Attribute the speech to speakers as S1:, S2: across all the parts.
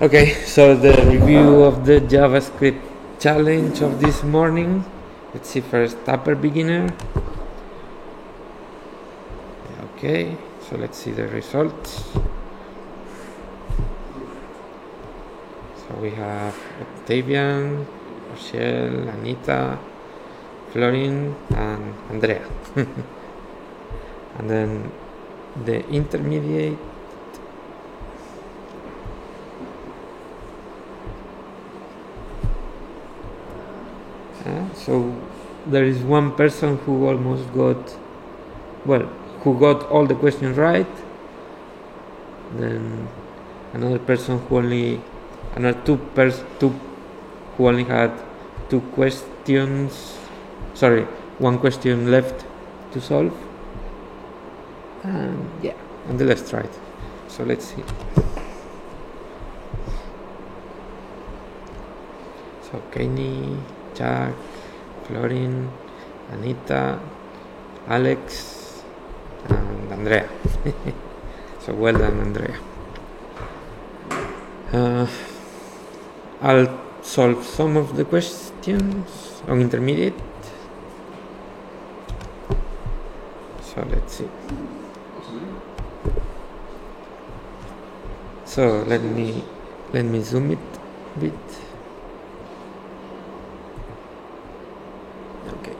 S1: Okay, so the review of the JavaScript challenge of this morning. Let's see first upper beginner. Okay, so let's see the results. So we have Octavian, Rochelle, Anita, Florin, and Andrea. And then the intermediate. So there is one person who almost got, who got all the questions right. Then another person who who only had one question left to solve. And yeah, and the left right. So let's see. So Kenny, Jack, Florin, Anita, Alex, and Andrea. So well done, Andrea. I'll solve some of the questions on intermediate. So let's see. So let me zoom it a bit. Okay,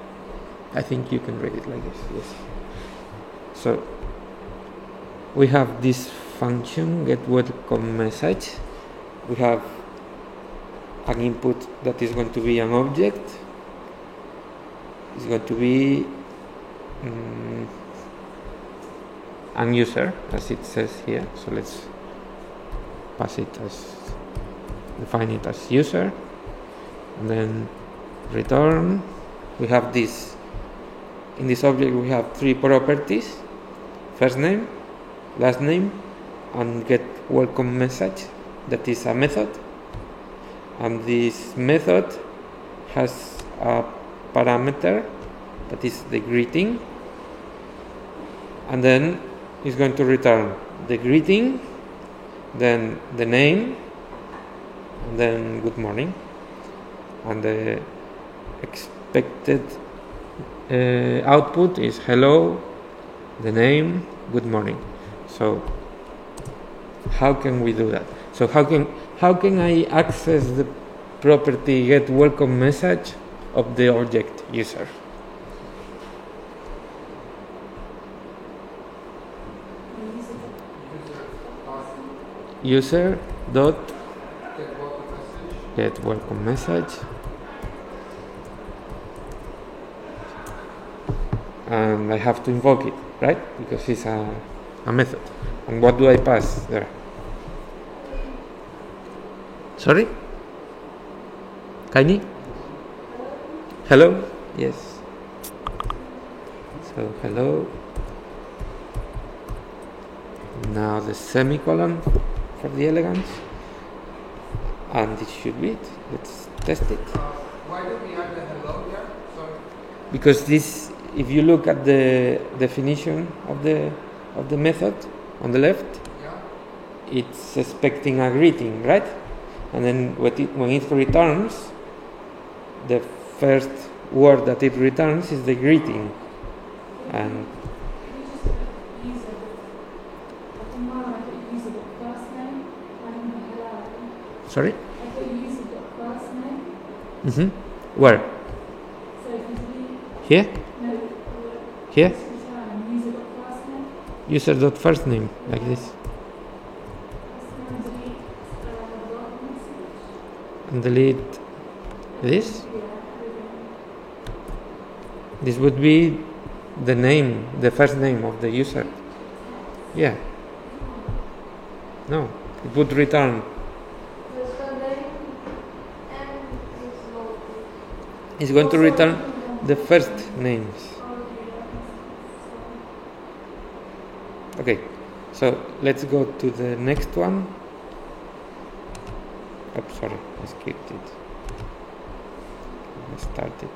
S1: I think you can read it like this. Yes. So we have this function get welcome message. We have an input that is going to be an object. It's going to be an user, as it says here. So let's define it as user, and then return. We have this. In this object we have three properties: first name, last name, and get welcome message. That is a method, and this method has a parameter that is the greeting, and then it's going to return the greeting, then the name, and then good morning, and the expected output is hello, the name, good morning. So how can we do that? So how can I access the property get welcome message of the object user? User dot get welcome message, and I have to invoke it, right? Because it's a method. And what do I pass there? Sorry? Kaini? Hello? Yes. So hello. Now the semicolon for the elegance, and it should be it. Let's test it.
S2: Why did we add the hello here? Sorry.
S1: Because this, if you look at the definition of the method on the left, it's expecting a greeting, right? And then when it returns, the first word that it returns is the greeting. And sorry? Where? Here? Here? User.first name, like this. And delete this. This would be the name, the first name of the user. Yeah. No, it would return. It's going to return the first names. Okay, so let's go to the next one. Oh, sorry, I skipped it. Let's start it.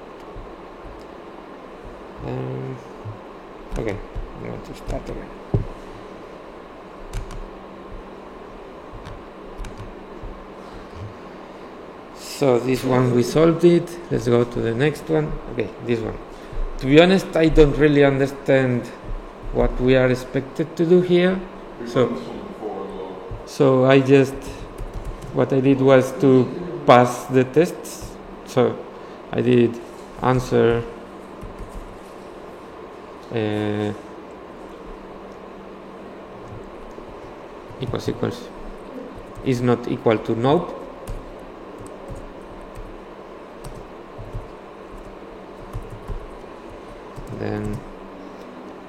S1: Okay, I'm going to start again. So this one we solved it. Let's go to the next one. Okay, this one. To be honest, I don't really understand what we are expected to do here. So I just, what I did was to pass the tests. So I did answer equals is not equal to nope. Then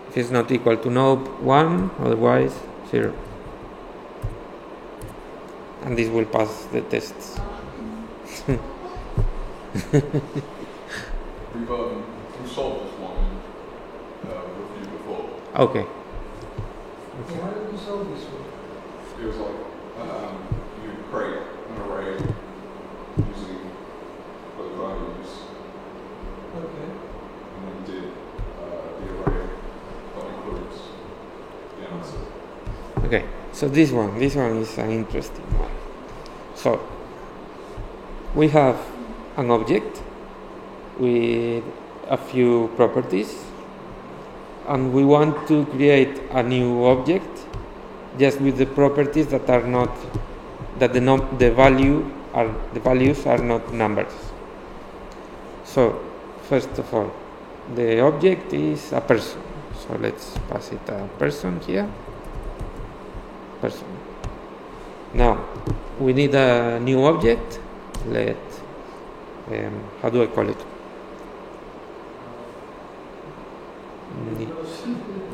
S1: if it's not equal to nope, 1, otherwise 0. And this will pass the tests.
S3: We've solved this one review before.
S1: Okay.
S2: So how did we solve this one?
S3: It was like you create an array using both values,
S2: Okay.
S3: and then did the array that includes the answer.
S1: Okay. So this one is an interesting one. So we have an object with a few properties, and we want to create a new object just with the properties that are not the values are not numbers. So first of all, the object is a person. So let's pass it a person here. Person. Now we need a new object. Let how do I call it?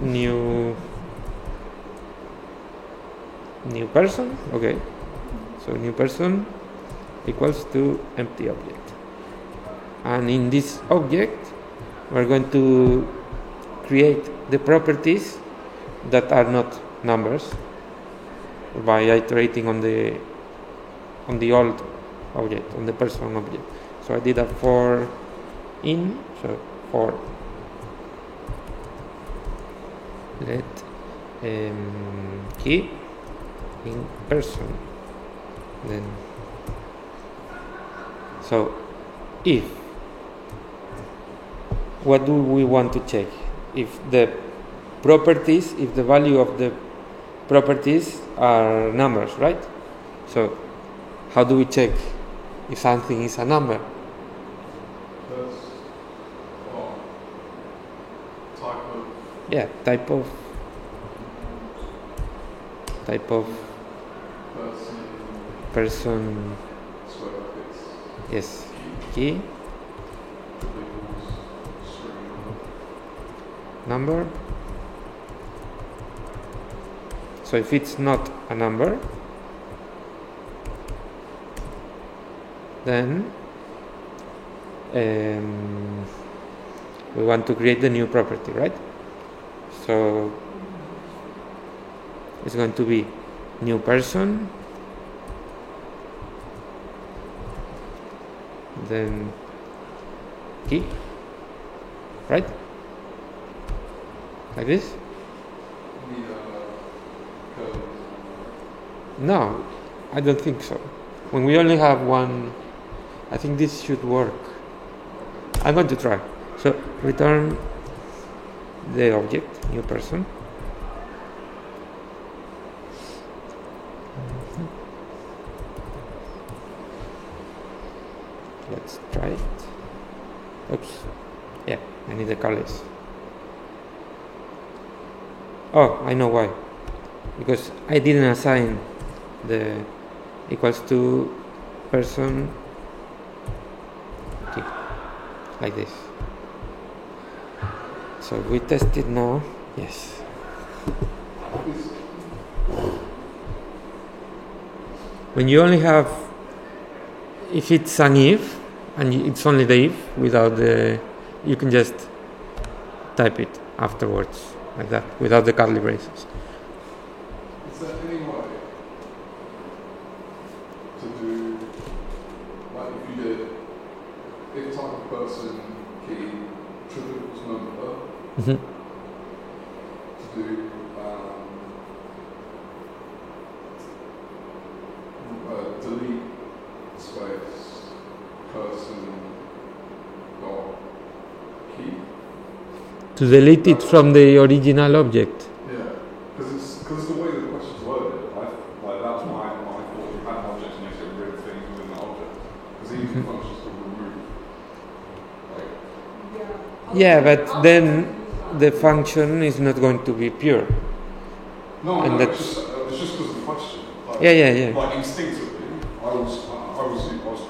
S1: New person. Okay. So new person equals to empty object. And in this object, we're going to create the properties that are not numbers by iterating on the old object, on the person object. So I did a for in, so for let key in person. Then so if what do we want to check? If the value of the properties are numbers, right? So how do we check if something is a number?
S3: That's type of.
S1: Yeah, type of person.
S3: So it's
S1: Yes, key
S3: equals string
S1: number. So if it's not a number, then we want to create the new property, right? So it's going to be new person, then key, right? Like this?
S3: code.
S1: No, I don't think so. When we only have one, I think this should work. I'm going to try. So return the object, new person. Let's try it. Oops. Yeah, I need the colors. Oh, I know why. Because I didn't assign the equals to person key, like this. So we test it now. Yes. When you only have, if it's an if and it's only the if without the, you can just type it afterwards like that without the curly braces.
S3: Is there any way to do, like if you did, if type of person key triples number,
S1: Mm-hmm.
S3: to do delete space
S1: To delete it from the original object.
S3: Yeah, because the way the question's worded, that was my thought. You had an object and you get rid of things within the object. Because the easy functions to remove. Like,
S1: Yeah, but then the function is not going to be pure.
S3: no,
S1: And
S3: no,
S1: that's-
S3: it's just because of the question. Like,
S1: Yeah.
S3: Like instinctively, I was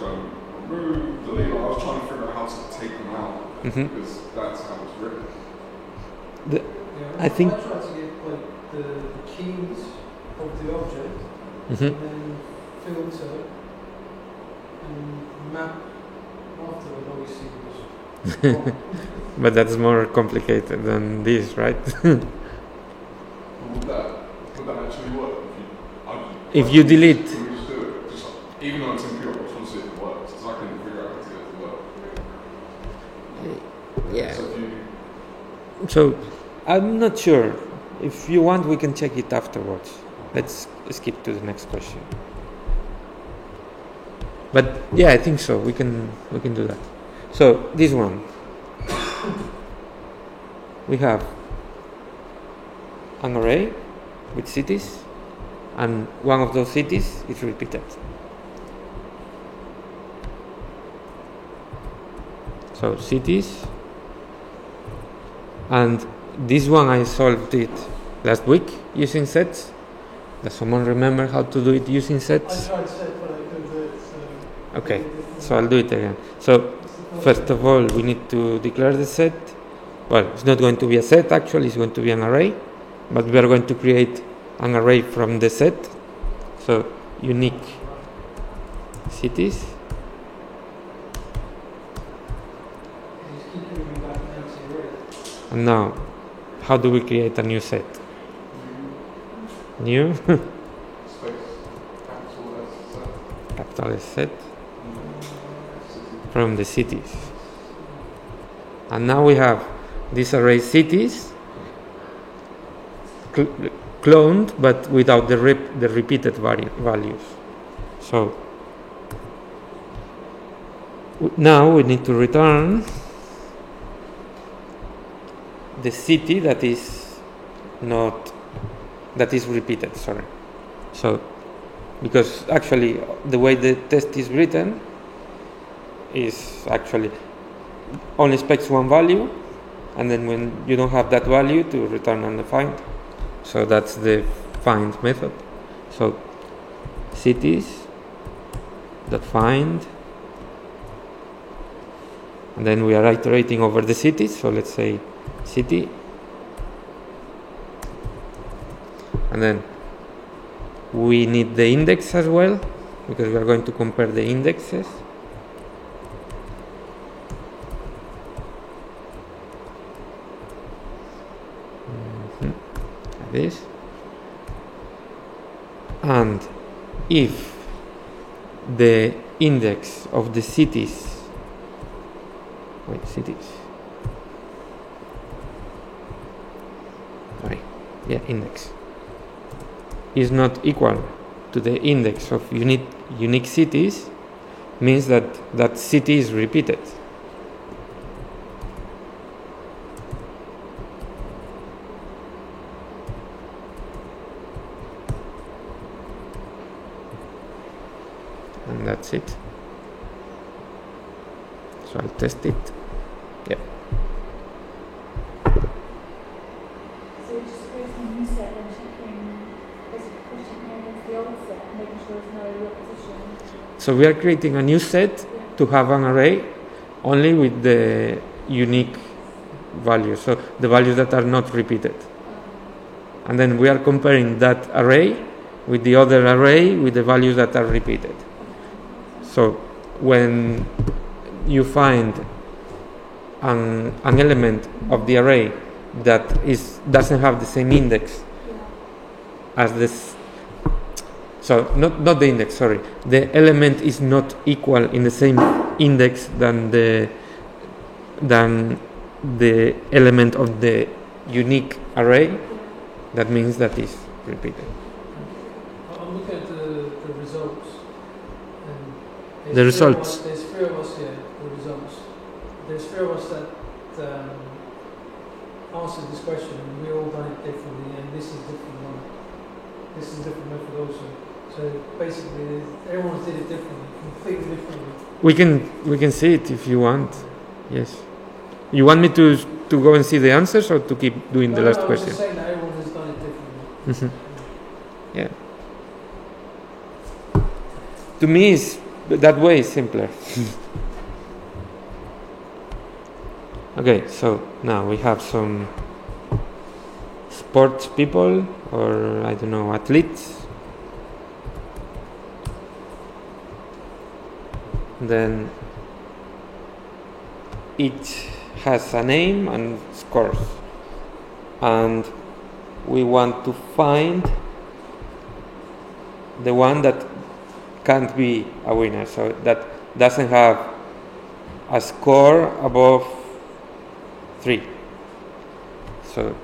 S3: going remove, delete. I was trying to figure out how to take them out
S1: Mhm.
S3: because that's how it's written.
S2: Yeah,
S1: I think-
S2: I tried to get like the keys of the object
S1: Mhm.
S2: and then filter and map after it obviously was
S1: But that's more complicated than this, right?
S3: Would that actually work?
S1: If you delete.
S3: Can we just do it? Just, even though it's impure, I just want to see if it works. Because I couldn't figure out how to get it to work.
S1: Yeah.
S3: So if you,
S1: So I'm not sure. If you want, we can check it afterwards. Let's skip to the next question. But yeah, I think so. We can do that. So this one, we have an array with cities, and one of those cities is repeated. So cities, and this one I solved it last week using sets. Does someone remember how to do it using
S2: I
S1: sets?
S2: tried set, but I couldn't do it. So
S1: Okay, so I'll do it again. So first of all, we need to declare the set. Well, it's not going to be a set actually, it's going to be an array, but we are going to create an array from the set. So unique cities.
S2: just keep moving back and empty array.
S1: And now, how do we create a new set? New
S3: space, capital S, set.
S1: capital S set from the cities. And now we have this array cities cloned, but without the repeated values. So now we need to return the city that is repeated. Sorry. So because actually the way the test is written is actually only expects one value, and then when you don't have that value, to return undefined. So that's the find method. So cities dot find, and then we are iterating over the cities. So let's say city, and then we need the index as well, because we are going to compare the indexes. Like this. And if the index of the cities, index is not equal to the index of unique cities, means that that city is repeated. And that's it. So I'll test it. Yep.
S4: So you're just creating a new set and checking, basically pushing against the old set and making sure there's no repetition.
S1: So we are creating a new set to have an array only with the unique values, so the values that are not repeated. And then we are comparing that array with the other array with the values that are repeated. So when you find an element of the array that doesn't have the same index as this, so not the index, sorry, the element is not equal in the same index than the element of the unique array, that means that is repeated.
S2: I'm looking at the results. And
S1: The results.
S2: There's three of us here, the results. There's three of us that answered this question and we all done it differently, and this is different one. This is a different method also. So basically, everyone's did it differently, completely differently.
S1: We can see it if you want. Yes. You want me to go and see the answers, or to keep doing the last
S2: I was
S1: question?
S2: just saying that everyone has done it differently.
S1: Yeah. To me, that way is simpler. Okay, so now we have some sports people, or I don't know, athletes. Then each has a name and scores, and we want to find the one that can't be a winner, so that doesn't have a score above 3. So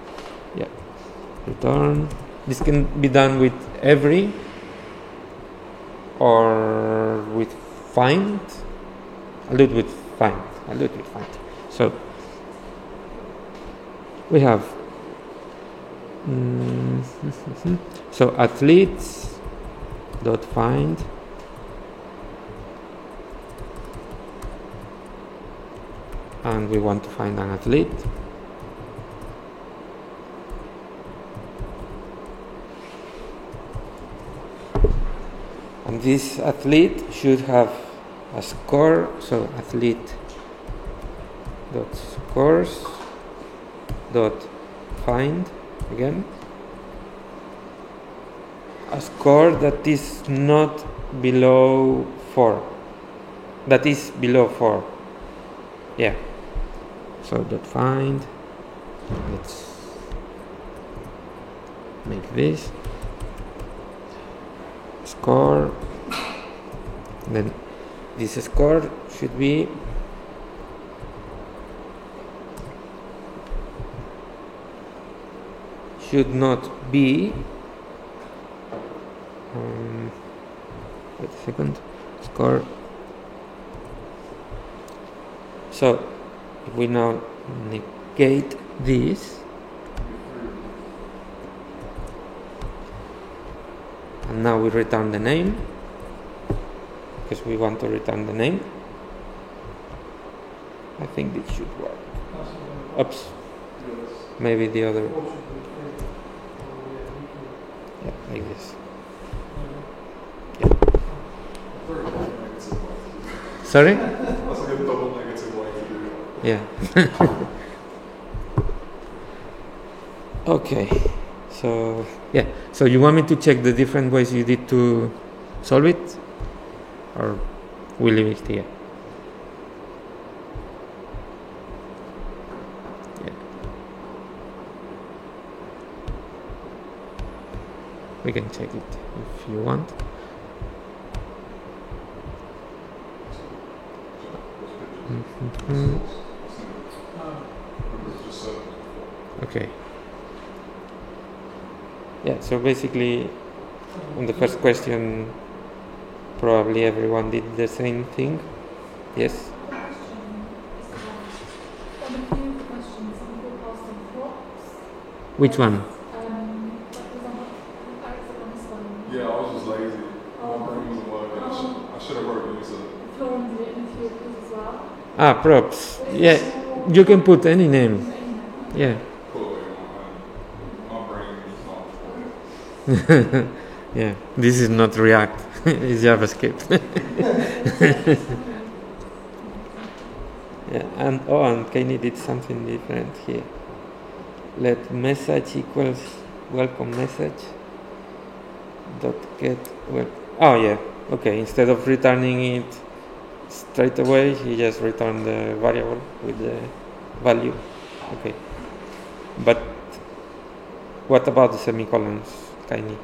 S1: yeah, return. This can be done with every or with find. I'll do it with find. So we have so athletes dot find and we want to find an athlete. And this athlete should have a score, so athlete dot scores dot find again a score that is not below 4. That is below 4. Yeah. So dot find. Let's make this score. Then this score should be should not be wait a second, score. So if we now negate this and now we return the name, because we want to return the name. I think this should work. Oops. Maybe the other. Yeah, like this. Yeah. Sorry?
S3: That's like a double negative way to do it.
S1: Yeah. Okay. So yeah. So you want me to check the different ways you did to solve it, or we leave it here? Yeah. We can check it if you want. Okay. Yeah, so basically on the first question probably everyone did the same thing. Yes?
S4: On a few questions, some people passed on props.
S1: Which one?
S4: Like, for example, Alex on this one.
S3: Yeah, I was just lazy.
S4: Oh.
S3: My brain wasn't working. I should have wrote user.
S4: Florence did it in a few of these as well.
S1: Ah, props. Yeah, you can put any name. Yeah.
S3: Cool. My brain is not.
S1: Yeah, this is not React, it's JavaScript. Yeah, and Kaini did something different here. Let message equals welcome message dot get oh yeah, okay, instead of returning it straight away, he just returned the variable with the value. Okay, but what about the semicolons, Kaini?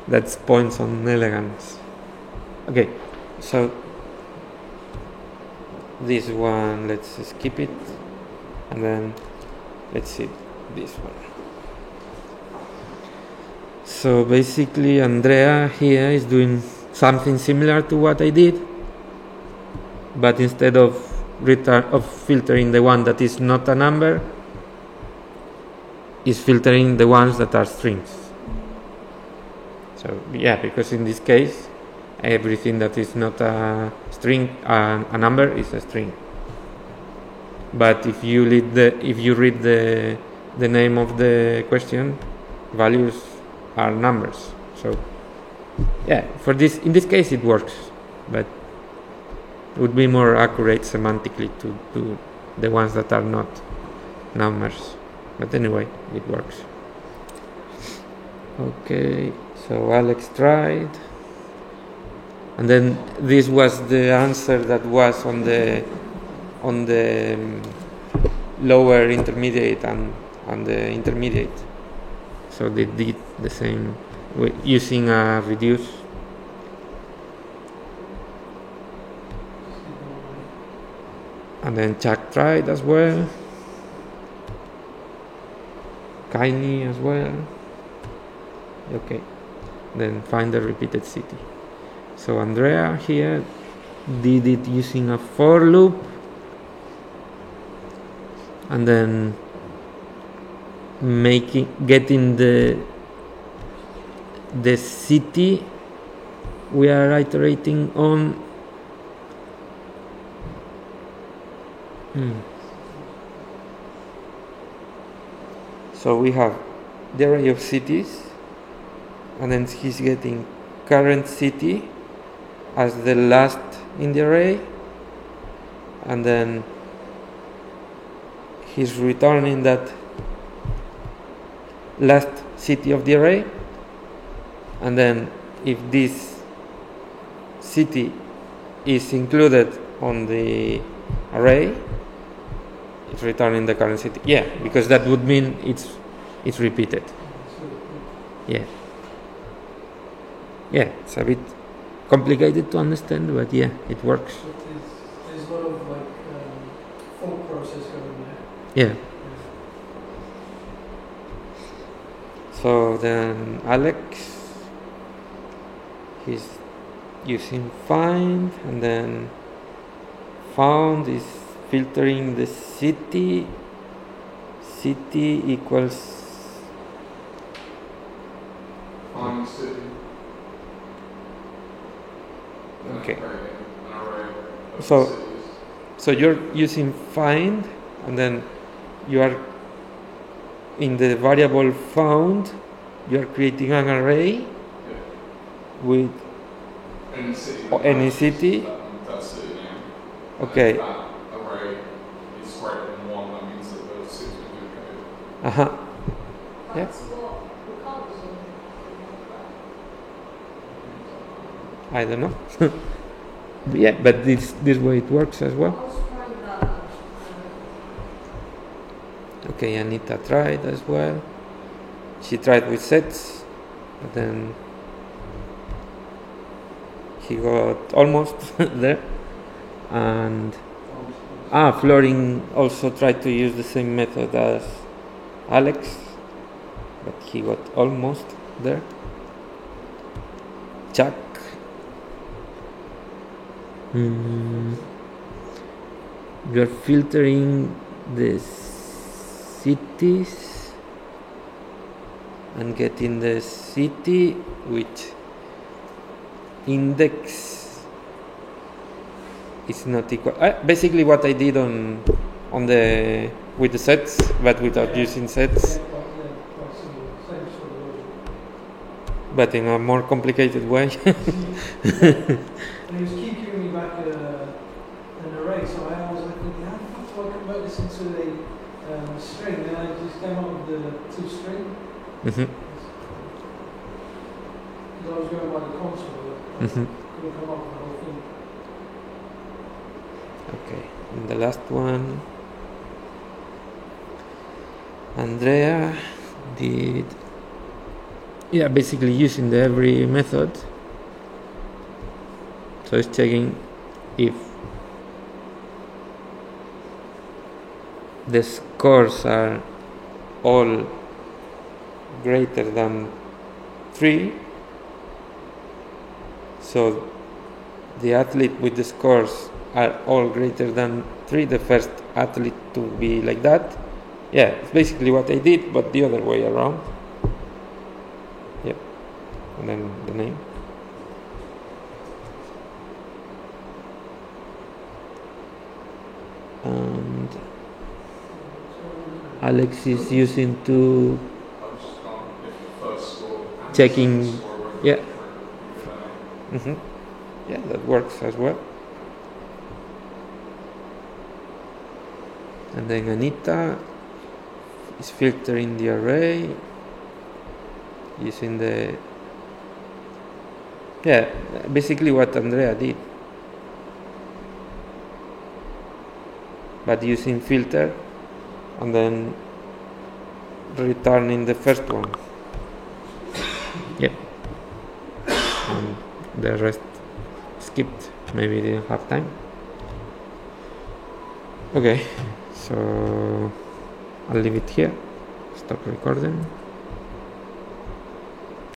S1: That's points on elegance. Okay, so this one, let's skip it, and then let's see this one. So basically Andrea here is doing something similar to what I did, but instead of filtering the one that is not a number is filtering the ones that are strings. So yeah, because in this case everything that is not a string, a number, is a string. But if you read the name of the question, values are numbers. So yeah, in this case it works, but it would be more accurate semantically to do the ones that are not numbers. But anyway, it works. Okay, so Alex tried, and then this was the answer that was on the lower intermediate and the intermediate. So they did the same using a reduce. And then Chuck tried as well. Kaini as well. Okay. Then find the repeated city. So Andrea here did it using a for loop. And then getting the city we are iterating on. So we have the array of cities, and then he's getting current city as the last in the array, and then he's returning that last city of the array, and then if this city is included on the array, it's returning the current city. Yeah, because that would mean it's repeated. Yeah, it's a bit complicated to understand, but yeah, it works.
S2: There's a lot of thought process going there.
S1: Yeah. So then Alex, he's using find, and then found is filtering the city equals
S3: Find city.
S1: Okay.
S3: An array of
S1: So-
S3: cities.
S1: so you're using find, and then you are in the variable found, you are creating an array
S3: Yeah.
S1: with
S3: Any city.
S1: any city.
S3: That city name.
S1: Okay.
S3: If that array is greater than 1, that means that the city's been duplicated.
S1: Uh-huh. Yeah.
S4: That's what we can't do.
S1: I don't know. Yeah, but this way it works as well.
S4: I was trying that.
S1: Okay, Anita tried as well. She tried with sets, but then he got almost there. And Florin also tried to use the same method as Alex, but he got almost there. Chuck. You're filtering the cities and getting the city which index is not equal. Basically what I did on the with the sets, but without using sets,
S2: Quite similar, same sort of logic.
S1: but in a more complicated way.
S2: And he was keep giving me back an array, so I was like thinking, how the fuck do I convert this into a string? And I just came up with the two string.
S1: Mhm.
S2: Because I was going by the console, I
S1: Mhm.
S2: couldn't come up with the whole thing.
S1: Okay, and the last one, Andrea did, basically using the every method. So it's checking if the scores are all greater than 3. So the athlete with the scores are all greater than 3. 3, the first athlete to be like that. Yeah, it's basically what I did, but the other way around. Yep, and then the name. And Alex is using to checking. Yeah. Yeah, that works as well. And then Anita is filtering the array using the, yeah, basically what Andrea did, but using filter and then returning the first one. Yep. And the rest skipped, maybe didn't have time. Okay, so I'll leave it here, stop recording.